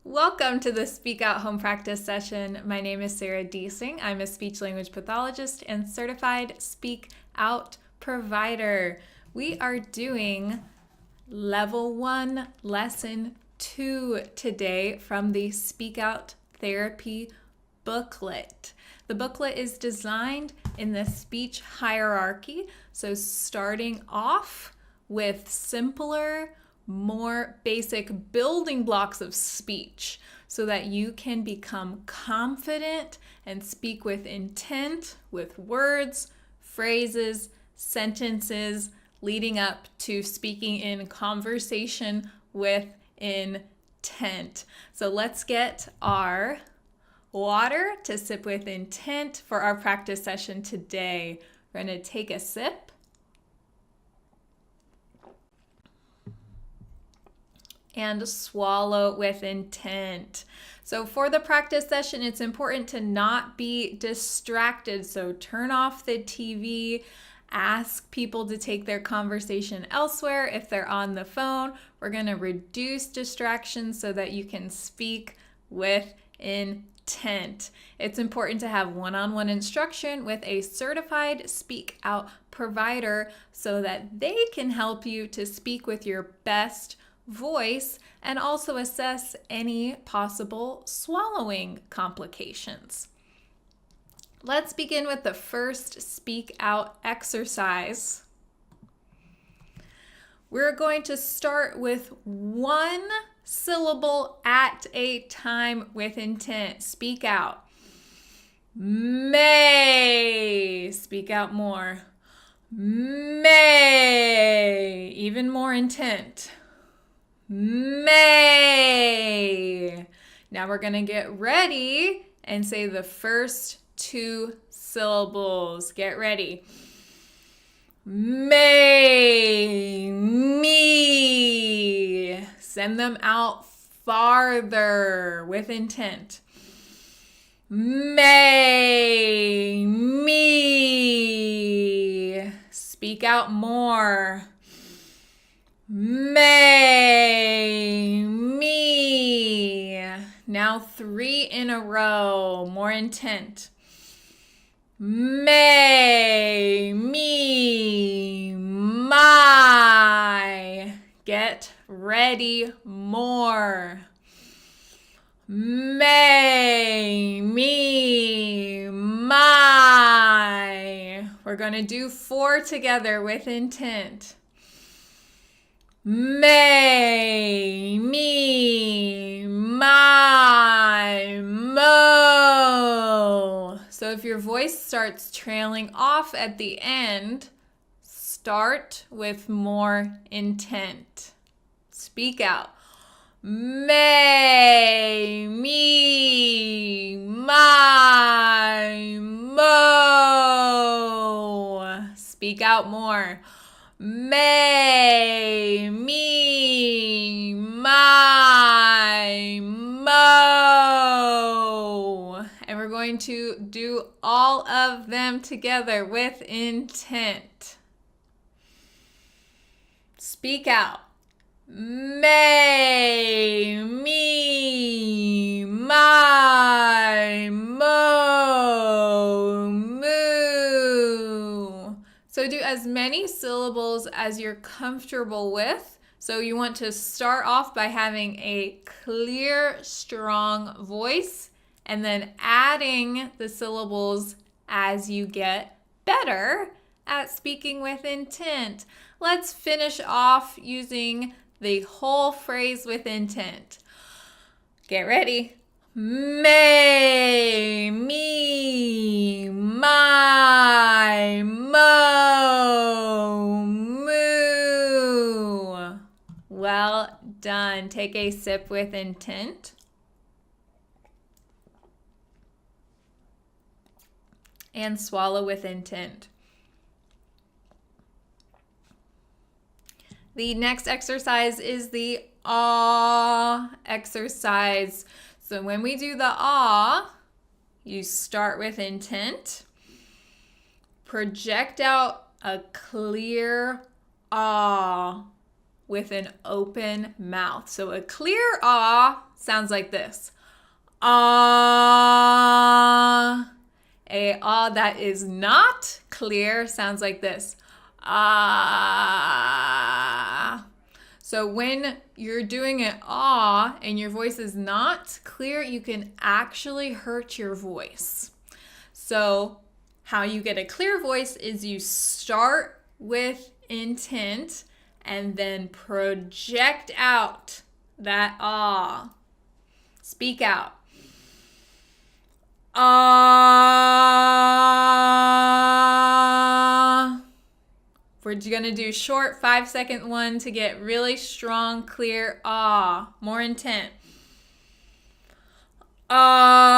Welcome to the Speak Out Home Practice session. My name is Sarah Deasing. I'm a speech language pathologist and certified Speak Out provider. We are doing Level 1, Lesson 2 today from the Speak Out Therapy booklet. The booklet is designed in the speech hierarchy, so starting off with simpler, more basic building blocks of speech so that you can become confident and speak with intent with words, phrases, sentences, leading up to speaking in conversation with intent. So let's get our water to sip with intent for our practice session today. We're going to take a sip. And swallow with intent. So for the practice session, it's important to not be distracted. So turn off the TV, ask people to take their conversation elsewhere. If they're on the phone, we're going to reduce distractions so that you can speak with intent. It's important to have one-on-one instruction with a certified Speak Out provider so that they can help you to speak with your best voice and also assess any possible swallowing complications. Let's begin with the first Speak Out exercise. We're going to start with one syllable at a time with intent. Speak out. May. Speak out more. May. Even more intent. May. Now we're going to get ready and say the first two syllables. Get ready. May, me. Send them out farther with intent. May, me. Speak out more. May, me. Now 3 in a row, more intent. May, me, my. Get ready, more. May, me, my. We're going to do 4 together with intent. May, me, my, mo. So if your voice starts trailing off at the end, start with more intent. Speak out. May, me, my, mo. Speak out more. May, me, my, mo. And we're going to do all of them together with intent. Speak out. May, me, my, mo, moo. So do as many syllables as you're comfortable with. So you want to start off by having a clear, strong voice and then adding the syllables as you get better at speaking with intent. Let's finish off using the whole phrase with intent. Get ready. May, me, my, mo, moo. Well done. Take a sip with intent. And swallow with intent. The next exercise is the ah exercise. So when we do the ah, you start with intent, project out a clear ah, with an open mouth. So a clear ah sounds like this. Ah. A ah that is not clear sounds like this. Ah. So when you're doing an ah and your voice is not clear, you can actually hurt your voice. So how you get a clear voice is you start with intent and then project out that ah. Speak out. Ah. We're going to do short 5-second one to get really strong, clear ah. More intent. Ah.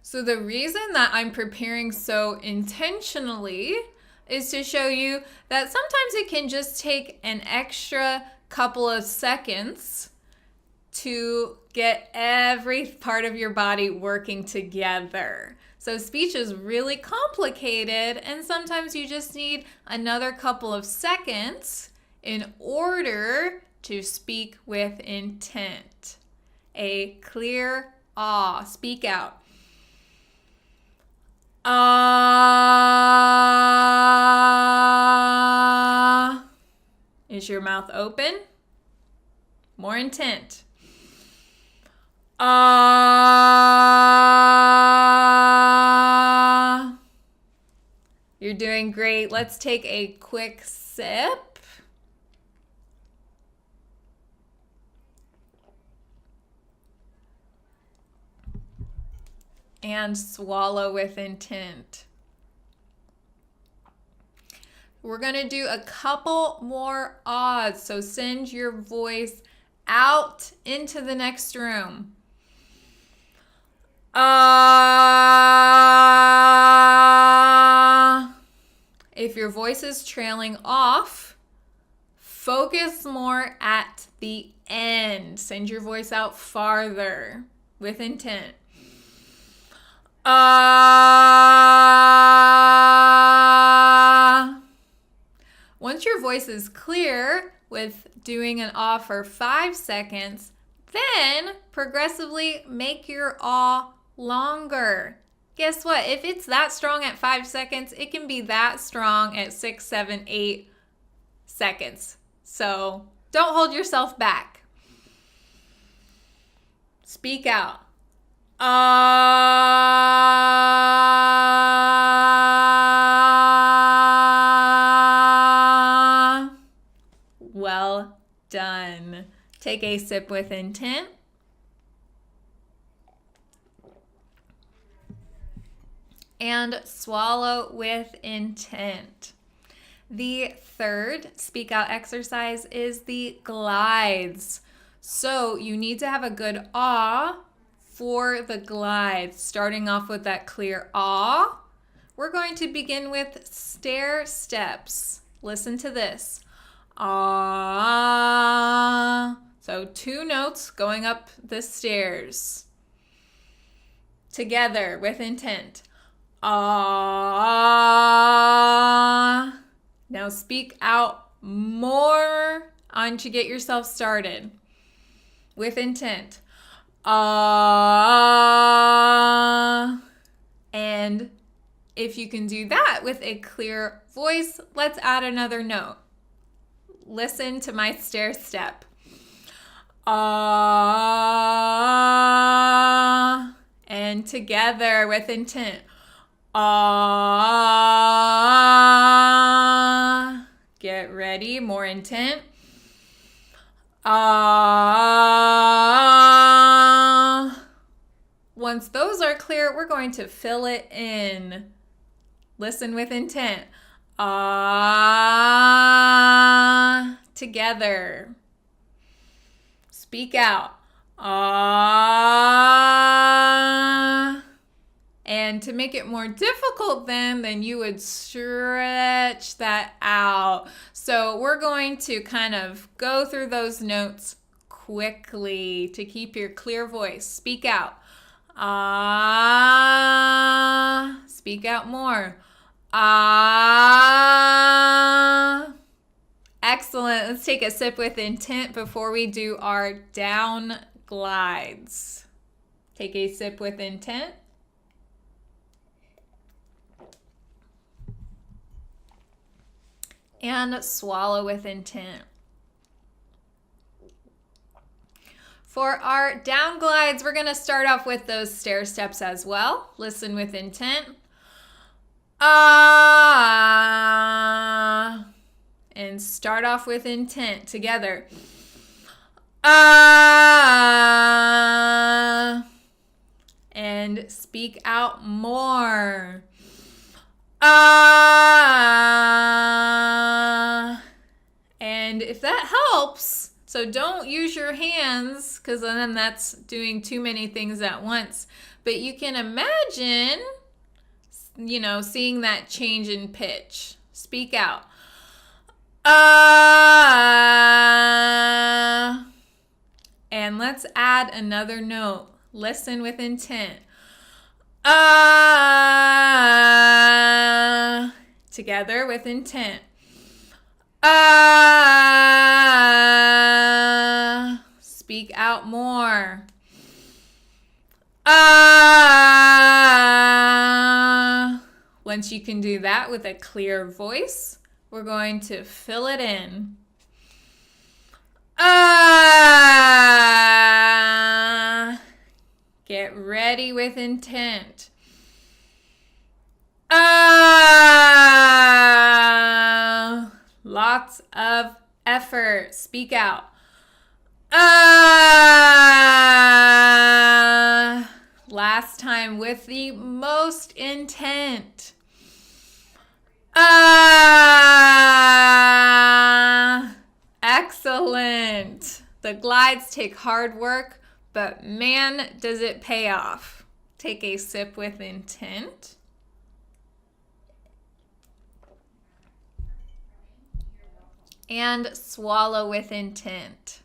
So the reason that I'm preparing so intentionally is to show you that sometimes it can just take an extra couple of seconds to get every part of your body working together. So speech is really complicated, and sometimes you just need another couple of seconds in order to speak with intent. A clear ah. Speak out. Ah. Is your mouth open? More intent. Ah. You're doing great. Let's take a quick sip. And swallow with intent. We're going to do a couple more ahs. So send your voice out into the next room. Ah. If your voice is trailing off, focus more at the end. Send your voice out farther with intent. Ah. Once your voice is clear with doing an ah for 5 seconds, then progressively make your ah longer. Guess what? If it's that strong at 5 seconds, it can be that strong at 6, 7, 8 seconds. So don't hold yourself back. Speak out. Ah. Well done. Take a sip with intent. And swallow with intent. The third speak out exercise is the glides. So you need to have a good ah for the glides. Starting off with that clear ah, we're going to begin with stair steps. Listen to this. Ah. So 2 notes going up the stairs. Together with intent. Ah. Now speak out more on to get yourself started with intent. Ah. And if you can do that with a clear voice, let's add another note. Listen to my stair step. Ah. And together with intent. Ah. Get ready, more intent. Ah. Once those are clear, we're going to fill it in. Listen with intent. Ah. Together. Speak out. Ah. And to make it more difficult then you would stretch that out. So we're going to kind of go through those notes quickly to keep your clear voice. Speak out. Ah. Speak out more. Ah. Excellent. Let's take a sip with intent before we do our down glides. Take a sip with intent. And swallow with intent. For our down glides, we're going to start off with those stair steps as well. Listen with intent. Ah. And start off with intent together. Ah. And speak out more. Ah. And if that helps, so don't use your hands because then that's doing too many things at once. But you can imagine, seeing that change in pitch. Speak out. And let's add another note. Listen with intent. Together with intent. Speak out more. Once you can do that with a clear voice, we're going to fill it in. Get ready with intent. Lots of effort. Speak out. Last time with the most intent. Excellent. The glides take hard work, but man, does it pay off. Take a sip with intent. And swallow with intent.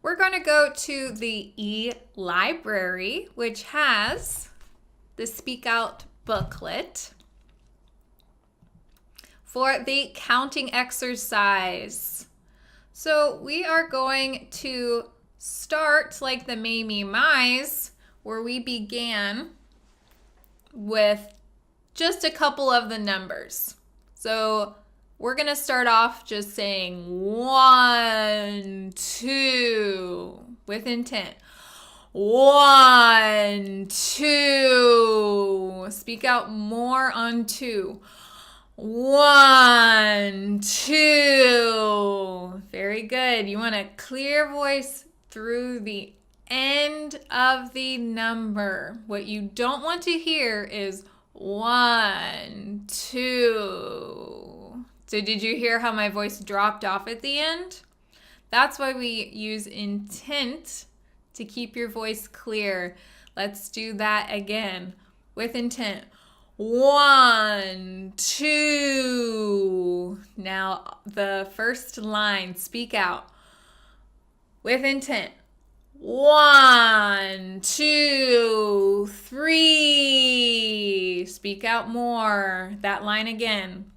We're going to go to the e-library, which has the Speak Out booklet for the counting exercise. So we are going to start like the Mamie Mice, where we began with just a couple of the numbers. So we're going to start off just saying 1, 2 with intent. 1, 2. Speak out more on 2. 1, 2. Very good. You want a clear voice through the end of the number. What you don't want to hear is 1, 2. So did you hear how my voice dropped off at the end? That's why we use intent to keep your voice clear. Let's do that again with intent. 1, 2. Now the first line, speak out with intent. 1, 2, 3. Speak out more. That line again.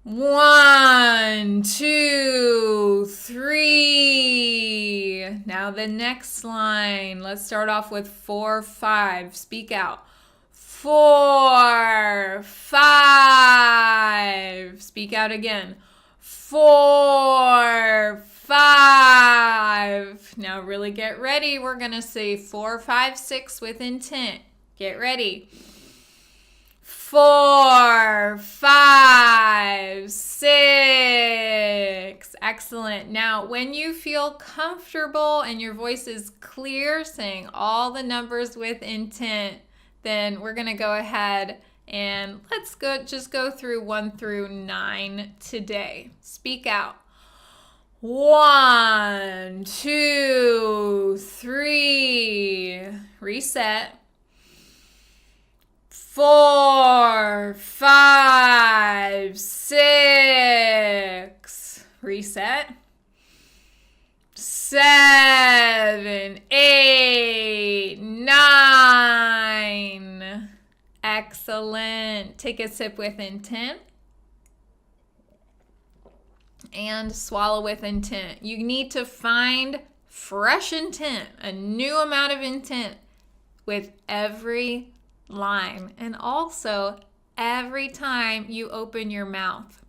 1, 2, 3. Now the next line. Let's start off with 4, 5. Speak out. 4, 5. Speak out again. 4, 5. Now really get ready. We're going to say 4, 5, 6 with intent. Get ready. 4, 5, 6. Excellent. Now, when you feel comfortable and your voice is clear, saying all the numbers with intent, then we're going to go ahead and let's just go through 1 through 9 today. Speak out. 1, 2, 3. Reset. 4, 5, 6. Reset. 7, 8, 9. Excellent. Take a sip with intent. And swallow with intent. You need to find fresh intent, a new amount of intent with every line, and also every time you open your mouth.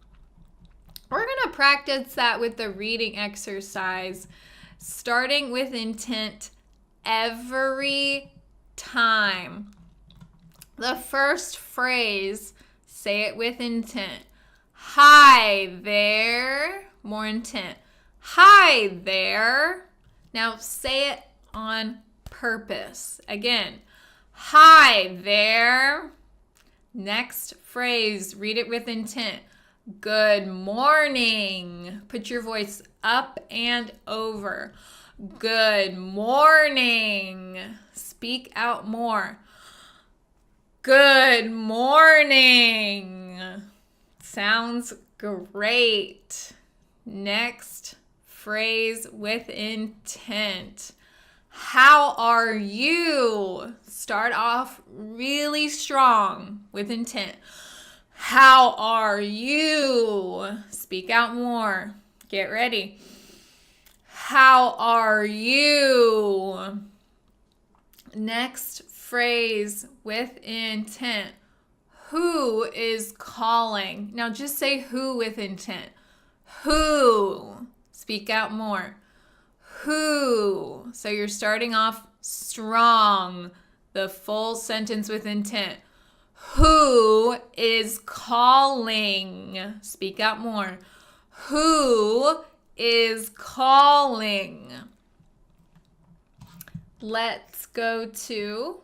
We're going to practice that with the reading exercise, starting with intent every time. The first phrase, say it with intent. Hi there. More intent. Hi there. Now say it on purpose. Again, hi there. Next phrase, read it with intent. Good morning. Put your voice up and over. Good morning. Speak out more. Good morning. Sounds great. Next phrase with intent. How are you? Start off really strong with intent. How are you? Speak out more. Get ready. How are you? Next phrase with intent. Who is calling? Now just say who with intent. Who? Speak out more. Who? So you're starting off strong. The full sentence with intent. Who is calling? Speak out more. Who is calling? Let's go to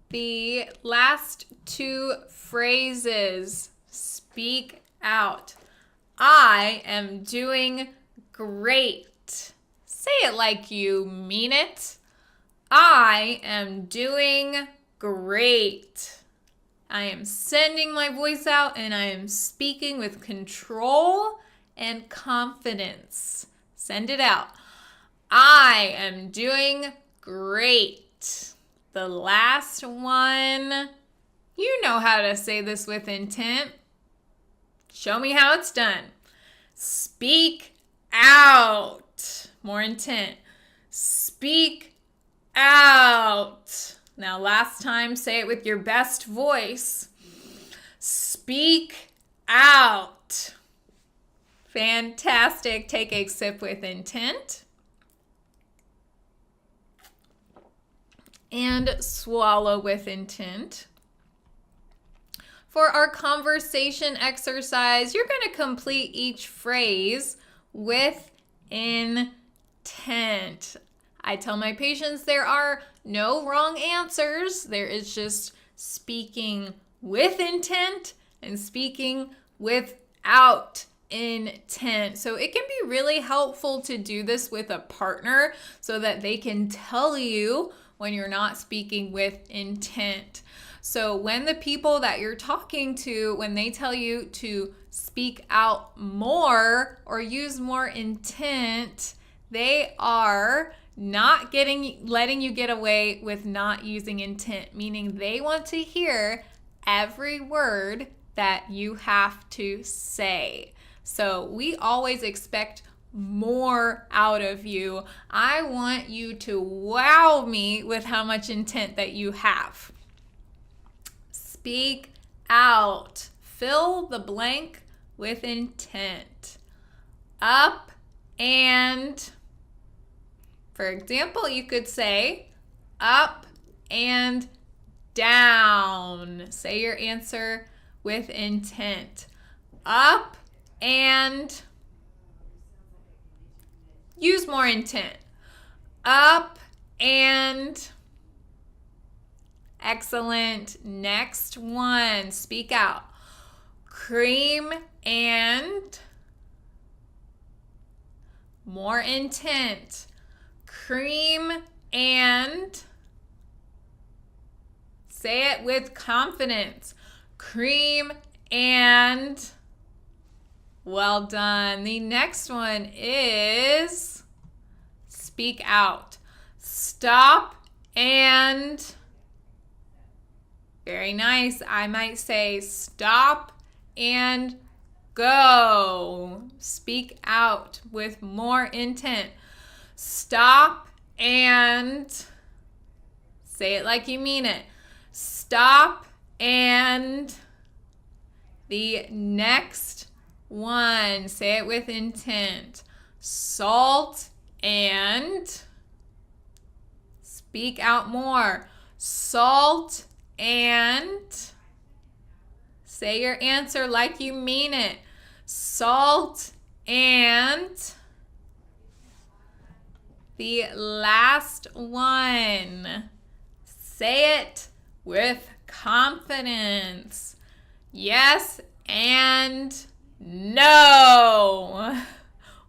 the last two phrases. Speak out. I am doing great. Say it like you mean it. I am doing great. I am sending my voice out and I am speaking with control and confidence. Send it out. I am doing great. The last one, you know how to say this with intent. Show me how it's done. Speak out. More intent. Speak out. Now last time, say it with your best voice. Speak out. Fantastic. Take a sip with intent. And swallow with intent. For our conversation exercise, you're going to complete each phrase with intent. I tell my patients there are no wrong answers. There is just speaking with intent and speaking without intent. So it can be really helpful to do this with a partner so that they can tell you when you're not speaking with intent. So when the people that you're talking to, when they tell you to speak out more or use more intent, they are not letting you get away with not using intent, meaning they want to hear every word that you have to say. So we always expect more out of you. I want you to wow me with how much intent that you have. Speak out. Fill the blank with intent. Up and, for example, you could say up and down. Say your answer with intent. Up and, use more intent. Up and, excellent. Next one, speak out. Cream and, more intent. Cream and, say it with confidence. Cream and, well done. The next one is speak out. Stop and Very nice. I might say stop and go. Speak out with more intent. Stop and say it like you mean it. Stop and the next one. Say it with intent. Salt and speak out more. Salt and say your answer like you mean it. Salt and the last one. Say it with confidence. Yes and no.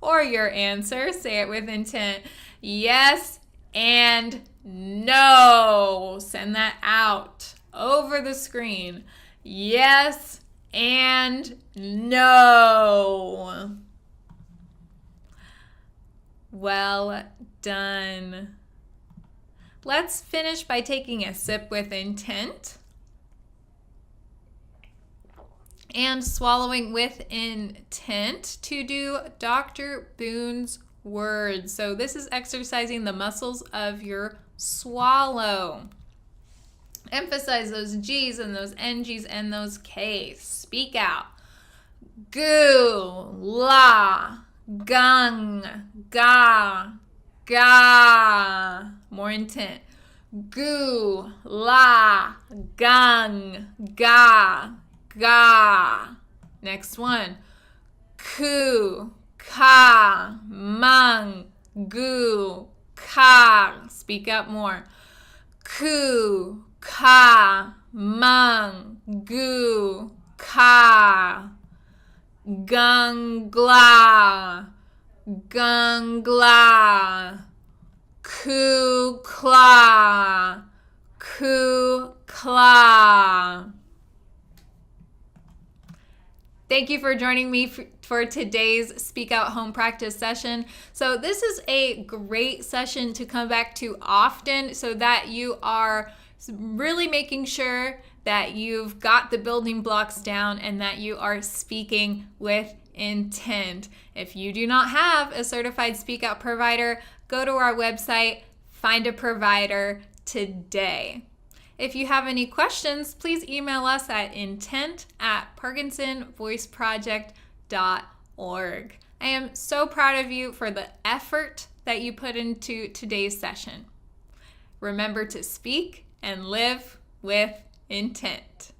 Or your answer, say it with intent. Yes and no. Send that out over the screen. Yes and no. Well done. Let's finish by taking a sip with intent and swallowing with intent to do Dr. Boone's words. So this is exercising the muscles of your swallow. Emphasize those G's and those NG's and those K's. Speak out. Goo, la, gung, ga, ga. More intent. Goo, la, gung, ga, ga. Next one. Ku, ka, mung, goo, ka. Speak up more. Ku, ka, mung, goo, ka. Gungla, gungla. Ku, kla, ku, kla. Thank you for joining me for today's Speak Out Home Practice session. So this is a great session to come back to often so that you are really making sure that you've got the building blocks down and that you are speaking with intent. If you do not have a certified Speak Out provider, go to our website, find a provider today. If you have any questions, please email us at intent@parkinsonvoiceproject.org. I am so proud of you for the effort that you put into today's session. Remember to speak and live with intent.